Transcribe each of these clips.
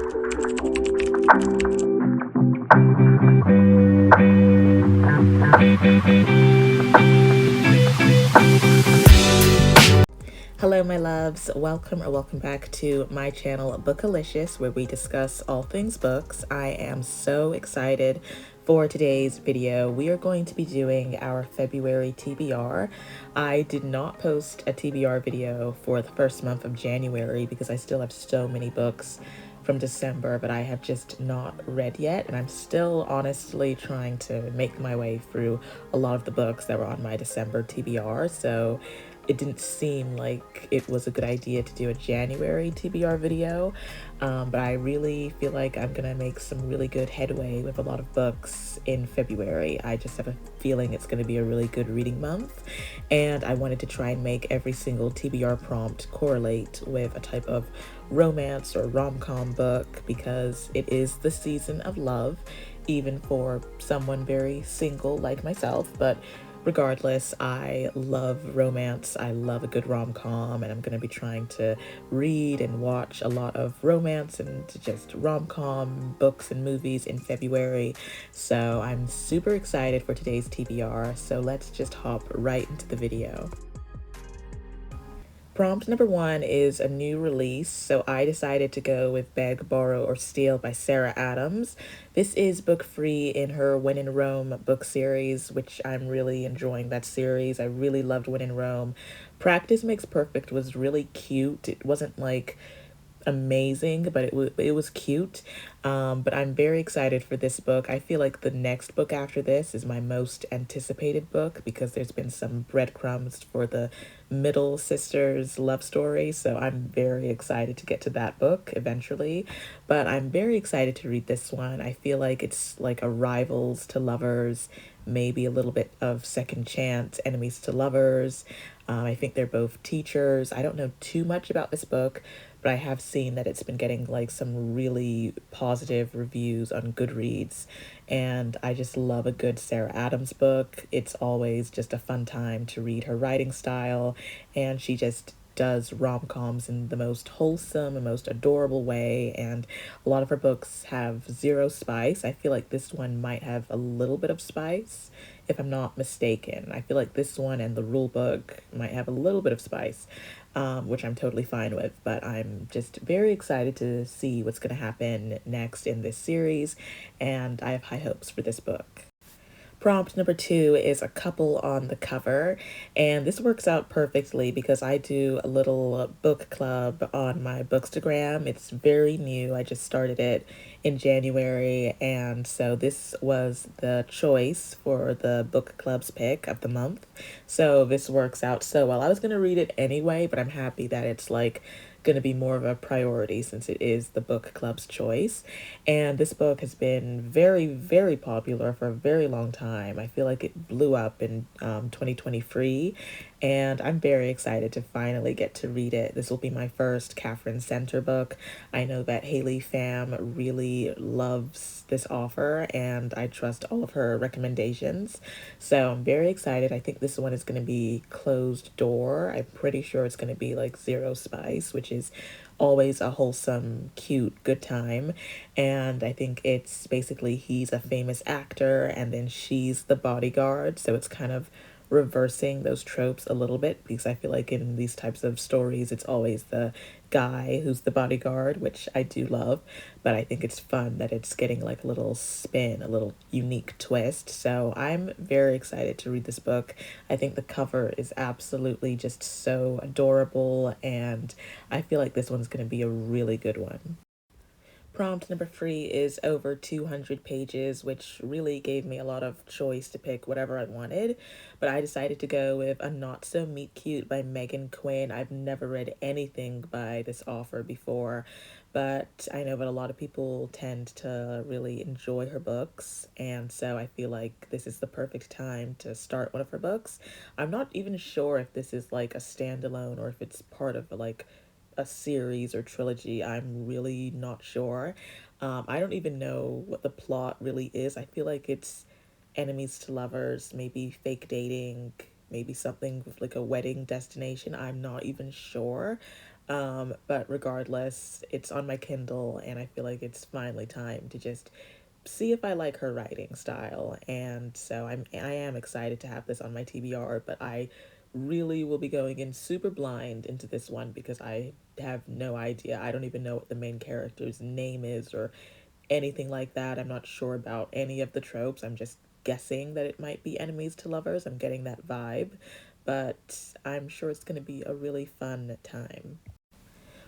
Hello, my loves. Welcome back to my channel, Bookalicious, where we discuss all things books. I am so excited for today's video. We are going to be doing our February TBR. I did not post a TBR video for the first month of January because I still have so many books from December, but I have just not read yet, and I'm still honestly trying to make my way through a lot of the books that were on my December TBR, so it didn't seem like it was a good idea to do a January TBR video, but I really feel like I'm gonna make some really good headway with a lot of books in February. I just have a feeling it's gonna be a really good reading month, and I wanted to try and make every single TBR prompt correlate with a type of romance or rom-com book because it is the season of love, even for someone very single like myself. But regardless, I love romance. I love a good rom-com, and I'm going to be trying to read and watch a lot of romance and just rom-com books and movies in February. So I'm super excited for today's TBR. So let's just hop right into the video. Prompt number one is a new release, so I decided to go with Beg, Borrow, or Steal by Sarah Adams. This is book 3 in her When in Rome book series, which I'm really enjoying that series. I really loved When in Rome. Practice Makes Perfect was really cute. It wasn't like amazing, but it was cute. But I'm very excited for this book. I feel like the next book after this is my most anticipated book because there's been some breadcrumbs for the middle sisters love story, so I'm very excited to get to that book eventually. But I'm very excited to read this one. I feel like it's like a rivals to lovers, maybe a little bit of second chance enemies to lovers. I think they're both teachers. I don't know too much about this book, but I have seen that it's been getting like some really positive reviews on Goodreads, and I just love a good Sarah Adams book. It's always just a fun time to read her writing style, and she just does rom-coms in the most wholesome and most adorable way, and a lot of her books have zero spice. I feel like this one might have a little bit of spice, if I'm not mistaken. I feel like this one and the rule book might have a little bit of spice, which I'm totally fine with, but I'm just very excited to see what's going to happen next in this series, and I have high hopes for this book. Prompt number 2 is a couple on the cover, and this works out perfectly because I do a little book club on my Bookstagram. It's very new. I just started it in January, and so this was the choice for the book club's pick of the month. So this works out so well. I was going to read it anyway, but I'm happy that it's like going to be more of a priority since it is the book club's choice. And this book has been very, very popular for a very long time. I feel like it blew up in 2023, and I'm very excited to finally get to read it. This will be my first Catherine Center book. I know that Haley Pham really loves this author, and I trust all of her recommendations. So I'm very excited. I think this one is going to be closed door. I'm pretty sure it's going to be like zero spice, which is always a wholesome, cute, good time. And I think it's basically he's a famous actor and then she's the bodyguard. So it's kind of reversing those tropes a little bit because I feel like in these types of stories, it's always the guy who's the bodyguard, which I do love, but I think it's fun that it's getting like a little spin, a little unique twist. So I'm very excited to read this book. I think the cover is absolutely just so adorable, and I feel like this one's going to be a really good one. Prompt number 3 is over 200 pages, which really gave me a lot of choice to pick whatever I wanted. But I decided to go with A Not So Meet Cute by Megan Quinn. I've never read anything by this author before, but I know that a lot of people tend to really enjoy her books, and so I feel like this is the perfect time to start one of her books. I'm not even sure if this is like a standalone or if it's part of like a series or trilogy. I'm really not sure. I don't even know what the plot really is. I feel like it's enemies to lovers, maybe fake dating, maybe something with like a wedding destination. I'm not even sure. But regardless, it's on my Kindle, and I feel like it's finally time to just see if I like her writing style. And so I am excited to have this on my TBR, but I really will be going in super blind into this one because I have no idea. I don't even know what the main character's name is or anything like that. I'm not sure about any of the tropes. I'm just guessing that it might be enemies to lovers. I'm getting that vibe, but I'm sure it's going to be a really fun time.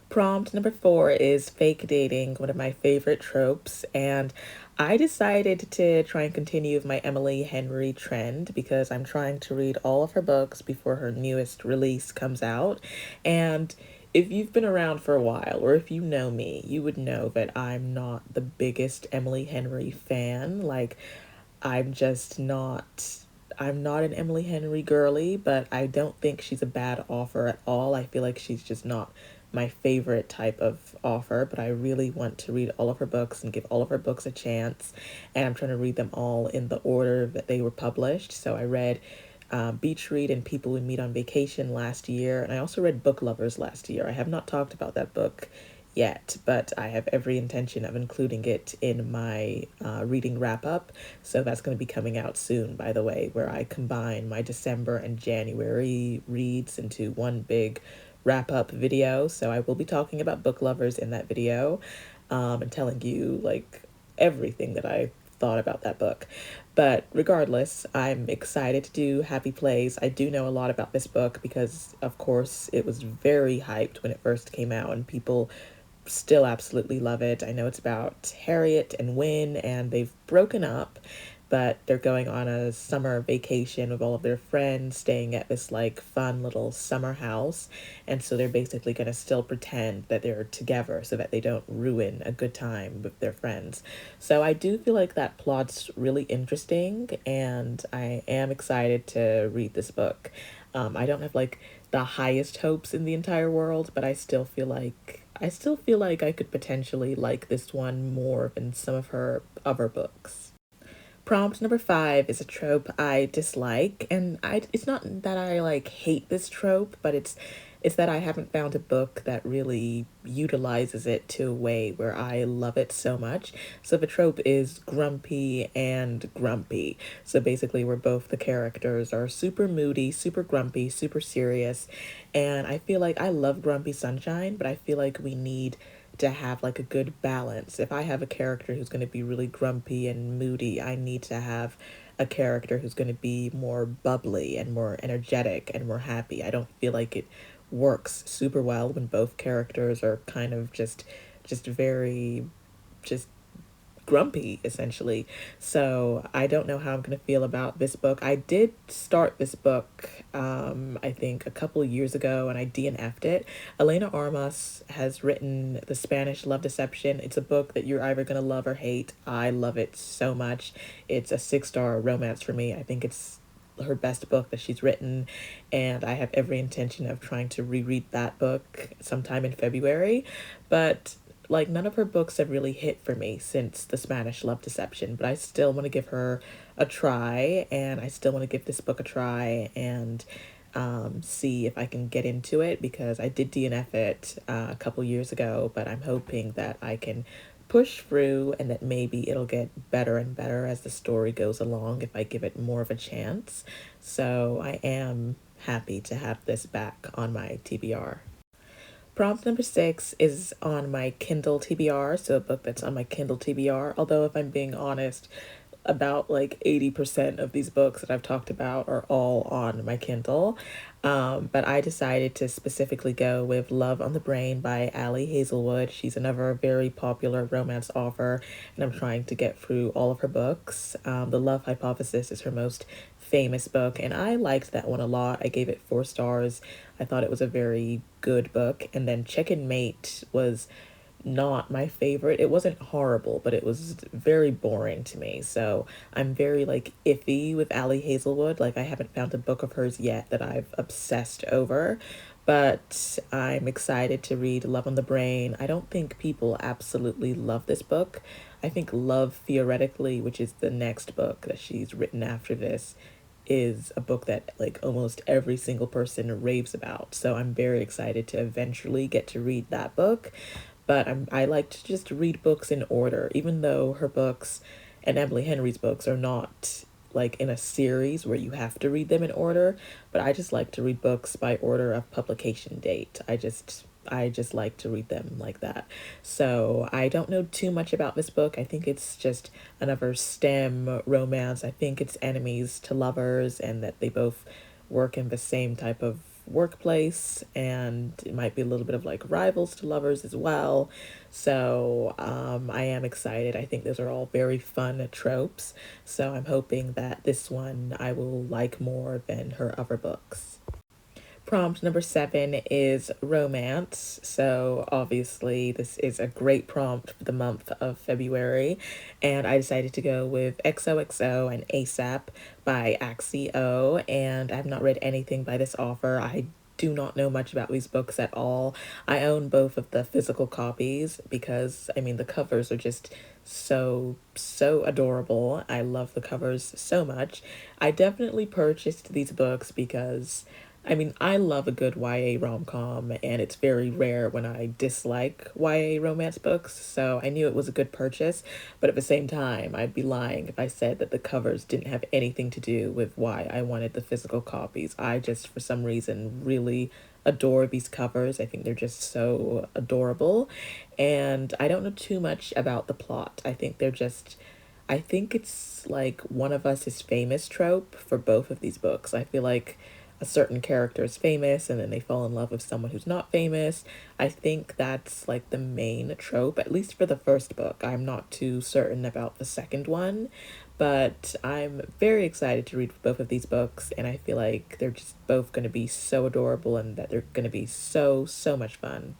Prompt number 4 is fake dating, one of my favorite tropes. And I decided to try and continue my Emily Henry trend because I'm trying to read all of her books before her newest release comes out. And if you've been around for a while, or if you know me, you would know that I'm not the biggest Emily Henry fan. Like, I'm just not. I'm not an Emily Henry girly, but I don't think she's a bad author at all. I feel like she's just not my favorite type of author, but I really want to read all of her books and give all of her books a chance. And I'm trying to read them all in the order that they were published. So I read Beach Read and People We Meet on Vacation last year, and I also read Book Lovers last year. I have not talked about that book yet, but I have every intention of including it in my reading wrap up. So that's going to be coming out soon, by the way, where I combine my December and January reads into one big wrap up video. So I will be talking about Book Lovers in that video, and telling you like everything that I thought about that book. But regardless, I'm excited to do Happy Place. I do know a lot about this book because, of course, it was very hyped when it first came out, and people still absolutely love it. I know it's about Harriet and Wynne, and they've broken up, but they're going on a summer vacation with all of their friends, staying at this like fun little summer house. And so they're basically going to still pretend that they're together so that they don't ruin a good time with their friends. So I do feel like that plot's really interesting, and I am excited to read this book. I don't have like the highest hopes in the entire world, but I still feel like I could potentially like this one more than some of her other books. Prompt number 5 is a trope I dislike, and it's not that I like hate this trope, but it's that I haven't found a book that really utilizes it to a way where I love it so much. So the trope is grumpy and grumpy. So basically, where both the characters are super moody, super grumpy, super serious, and I feel like I love Grumpy Sunshine, but I feel like we need to have like a good balance. If I have a character who's going to be really grumpy and moody, I need to have a character who's going to be more bubbly and more energetic and more happy. I don't feel like it works super well when both characters are kind of just very just grumpy essentially. So I don't know how I'm going to feel about this book. I did start this book I think a couple years ago, and I DNF'd it. Elena Armas has written The Spanish Love Deception. It's a book that you're either going to love or hate. I love it so much. It's a 6-star romance for me. I think it's her best book that she's written, and I have every intention of trying to reread that book sometime in February. But like none of her books have really hit for me since The Spanish Love Deception, but I still want to give her a try, and I still want to give this book a try and see if I can get into it because I did DNF it a couple years ago, but I'm hoping that I can push through and that maybe it'll get better and better as the story goes along if I give it more of a chance. So I am happy to have this back on my TBR. Prompt number 6 is on my Kindle TBR, so a book that's on my Kindle TBR. Although, if I'm being honest, about like 80% of these books that I've talked about are all on my Kindle. But I decided to specifically go with Love on the Brain by Ali Hazelwood. She's another very popular romance author, and I'm trying to get through all of her books. The Love Hypothesis is her most famous book, and I liked that one a lot. I gave it 4 stars. I thought it was a very good book. And then Chicken Mate was not my favorite. It wasn't horrible, but it was very boring to me. So I'm very like iffy with Ali Hazelwood. Like I haven't found a book of hers yet that I've obsessed over. But I'm excited to read Love on the Brain. I don't think people absolutely love this book. I think Love Theoretically, which is the next book that she's written after this, is a book that like almost every single person raves about. So I'm very excited to eventually get to read that book. But I like to just read books in order, even though her books and Emily Henry's books are not like in a series where you have to read them in order, but I just like to read books by order of publication date. I just like to read them like that. So I don't know too much about this book. I think it's just another STEM romance. I think it's enemies to lovers and that they both work in the same type of workplace, and it might be a little bit of like rivals to lovers as well. So I am excited. I think those are all very fun tropes. So I'm hoping that this one I will like more than her other books. Prompt number 7 is romance. So, obviously, this is a great prompt for the month of February. And I decided to go with XOXO and ASAP by Axio. And I've not read anything by this author. I do not know much about these books at all. I own both of the physical copies because, I mean, the covers are just so adorable. I love the covers so much. I definitely purchased these books because I mean, I love a good YA rom com, and it's very rare when I dislike YA romance books, so I knew it was a good purchase. But at the same time, I'd be lying if I said that the covers didn't have anything to do with why I wanted the physical copies. I just, for some reason, really adore these covers. I think they're just so adorable, and I don't know too much about the plot. I think it's like one of us is famous trope for both of these books. I feel like a certain character is famous and then they fall in love with someone who's not famous. I think that's like the main trope, at least for the first book. I'm not too certain about the second one, but I'm very excited to read both of these books, and I feel like they're just both going to be so adorable and that they're going to be so much fun.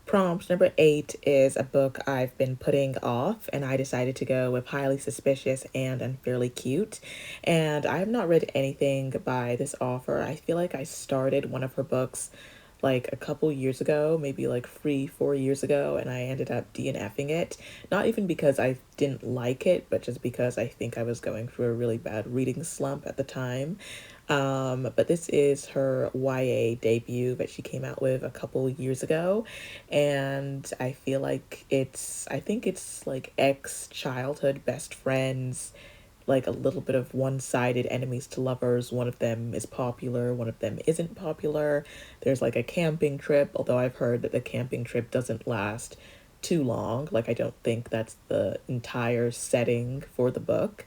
Prompt number 8 is a book I've been putting off, and I decided to go with Highly Suspicious and Unfairly Cute. And I have not read anything by this author. I feel like I started one of her books like a couple years ago, maybe like 3, 4 years ago, and I ended up DNFing it. Not even because I didn't like it, but just because I think I was going through a really bad reading slump at the time. But this is her YA debut that she came out with a couple years ago, and I feel like I think it's like ex childhood best friends, like a little bit of one-sided enemies to lovers. One of them is popular, one of them isn't popular. There's like a camping trip, although I've heard that the camping trip doesn't last too long. Like I don't think that's the entire setting for the book.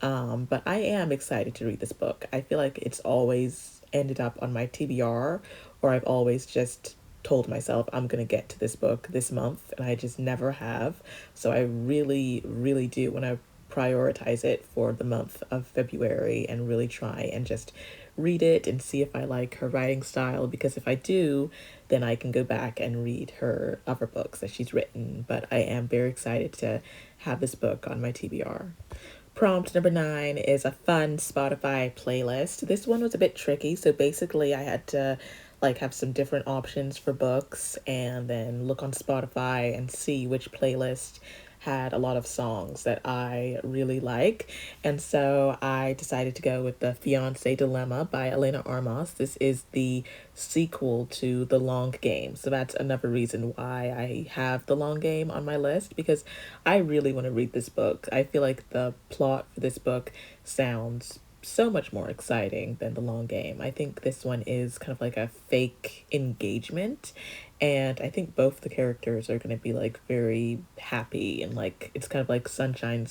But I am excited to read this book. I feel like it's always ended up on my TBR, or I've always just told myself I'm going to get to this book this month, and I just never have. So I really do want to prioritize it for the month of February and really try and just read it and see if I like her writing style, because if I do, then I can go back and read her other books that she's written. But I am very excited to have this book on my TBR. Prompt number 9 is a fun Spotify playlist. This one was a bit tricky, so basically I had to like have some different options for books and then look on Spotify and see which playlist had a lot of songs that I really like. And so I decided to go with The Fiancé Dilemma by Elena Armas. This is the sequel to The Long Game. So that's another reason why I have The Long Game on my list, because I really want to read this book. I feel like the plot for this book sounds so much more exciting than The Long Game. I think this one is kind of like a fake engagement, and I think both the characters are going to be like very happy and like it's kind of like sunshine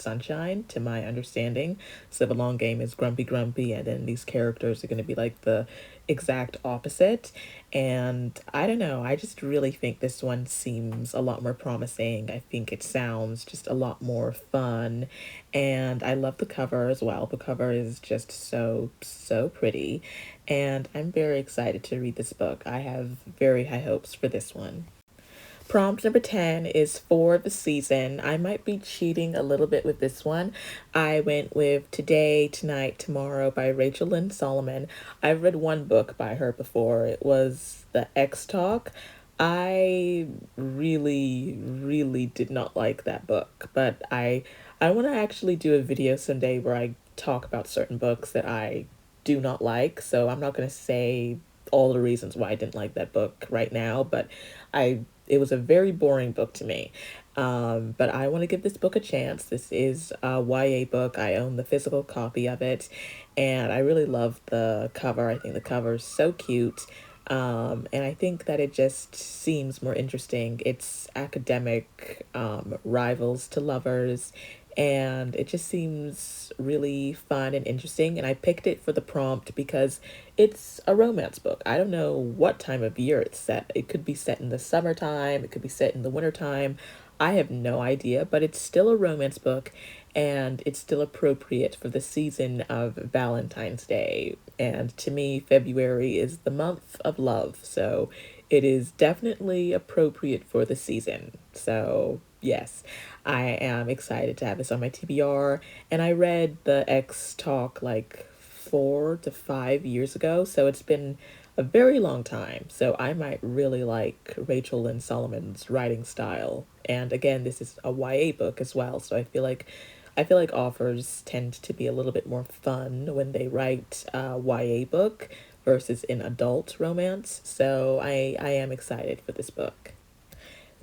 to my understanding. So The Long Game is grumpy, and then these characters are going to be like the exact opposite. And I don't know, I just really think this one seems a lot more promising. I think it sounds just a lot more fun, and I love the cover as well. The cover is just so pretty, and I'm very excited to read this book. I have very high hopes for this one. Prompt number 10 is for the season. I might be cheating a little bit with this one. I went with Today, Tonight, Tomorrow by Rachel Lynn Solomon. I've read one book by her before. It was The X Talk. I really did not like that book, but I want to actually do a video someday where I talk about certain books that I do not like. So I'm not going to say all the reasons why I didn't like that book right now, but it was a very boring book to me. But I want to give this book a chance. This is a YA book. I own the physical copy of it, and I really love the cover. I think the cover is so cute. And I think that it just seems more interesting. It's academic, rivals to lovers, and it just seems really fun and interesting. And I picked it for the prompt because it's a romance book. I don't know what time of year it's set. It could be set in the summertime, it could be set in the wintertime. I have no idea, but it's still a romance book, and it's still appropriate for the season of Valentine's Day. And to me, February is the month of love, so it is definitely appropriate for the season. So, yes, I am excited to have this on my TBR. And I read the X Talk like 4 to 5 years ago, so it's been a very long time. So I might really like Rachel Lynn Solomon's writing style. And again, this is a YA book as well, so I feel like authors tend to be a little bit more fun when they write a YA book versus an adult romance. So I am excited for this book.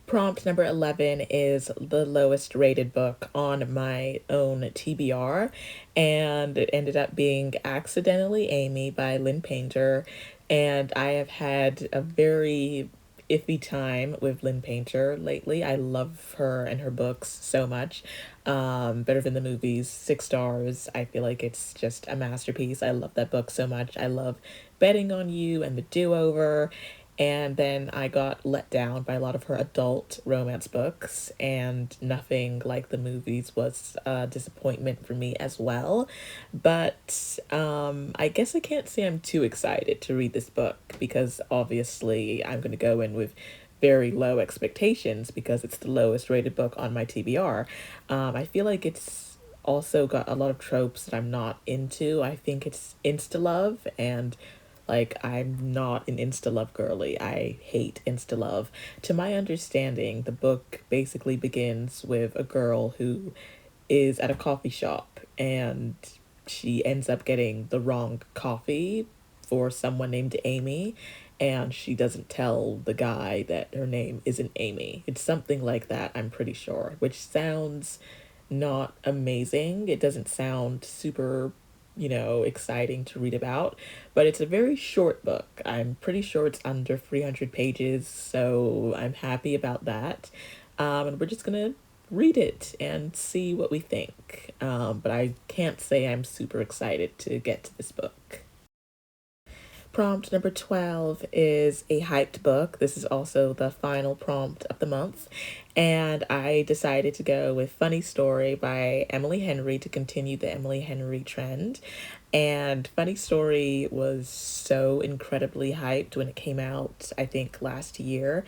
Prompt number 11 is the lowest rated book on my own TBR, and it ended up being Accidentally Amy by Lynn Painter. And I have had a very iffy time with Lynn Painter lately. I love her and her books so much. Better than the movies, 6 stars. I feel like it's just a masterpiece. I love that book so much. I love Betting on You and The Do-Over. And then I got let down by a lot of her adult romance books, and Nothing Like the Movies was a disappointment for me as well. But I guess I can't say I'm too excited to read this book because obviously I'm going to go in with very low expectations because it's the lowest rated book on my TBR. I feel like it's also got a lot of tropes that I'm not into. I think it's insta love, and like, I'm not an insta love girly. I hate insta love. To my understanding, the book basically begins with a girl who is at a coffee shop, and she ends up getting the wrong coffee for someone named Amy, and she doesn't tell the guy that her name isn't Amy. It's something like that, I'm pretty sure, which sounds not amazing. It doesn't sound super, exciting to read about, but it's a very short book. I'm pretty sure it's under 300 pages, so I'm happy about that. And we're just gonna read it and see what we think. But I can't say I'm super excited to get to this book. Prompt number 12 is a hyped book. This is also the final prompt of the month. And I decided to go with Funny Story by Emily Henry to continue the Emily Henry trend. And Funny Story was so incredibly hyped when it came out, I think, last year.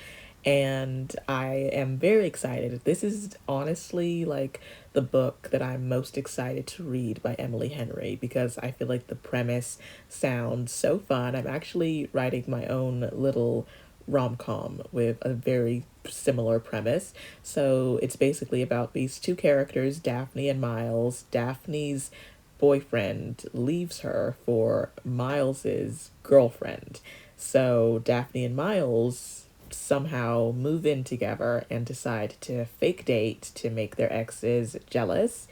And I am very excited. This is honestly like the book that I'm most excited to read by Emily Henry because I feel like the premise sounds so fun. I'm actually writing my own little rom-com with a very similar premise. So it's basically about these two characters, Daphne and Miles. Daphne's boyfriend leaves her for Miles's girlfriend. So Daphne and Miles somehow move in together and decide to fake date to make their exes jealous.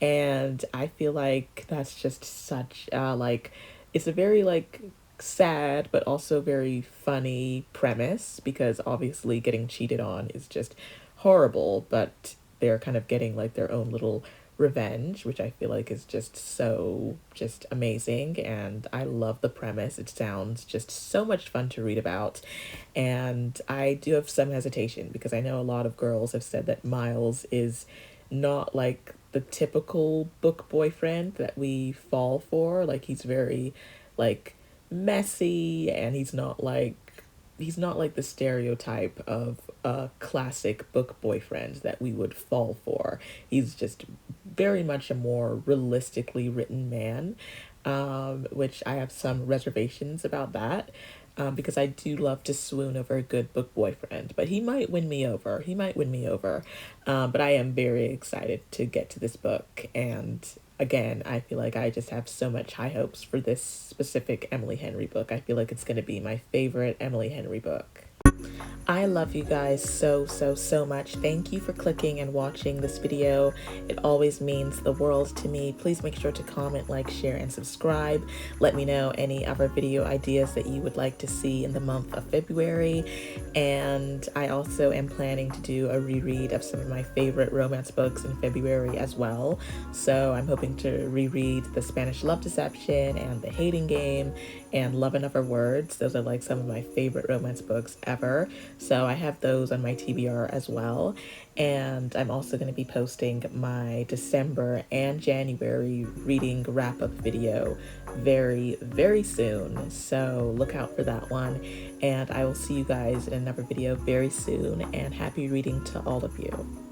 And I feel like that's just such it's a very sad but also very funny premise because obviously getting cheated on is just horrible, but they're kind of getting like their own little revenge, which I feel like is just so just amazing. And I love the premise. It sounds just so much fun to read about. And I do have some hesitation because I know a lot of girls have said that Miles is not like the typical book boyfriend that we fall for. Like he's very like messy, and he's not like the stereotype of a classic book boyfriend that we would fall for. He's just very much a more realistically written man, which I have some reservations about that. Because I do love to swoon over a good book boyfriend, but he might win me over. He might win me over. But I am very excited to get to this book, and again, I feel like I just have so much high hopes for this specific Emily Henry book. I feel like it's going to be my favorite Emily Henry book. I love you guys so, so, so much. Thank you for clicking and watching this video. It always means the world to me. Please make sure to comment, like, share, and subscribe. Let me know any other video ideas that you would like to see in the month of February. And I also am planning to do a reread of some of my favorite romance books in February as well. So I'm hoping to reread The Spanish Love Deception and The Hating Game and Love in Other Words. Those are like some of my favorite romance books ever. So I have those on my TBR as well. And I'm also going to be posting my December and January reading wrap-up video very, very soon. So look out for that one. And I will see you guys in another video very soon. And happy reading to all of you.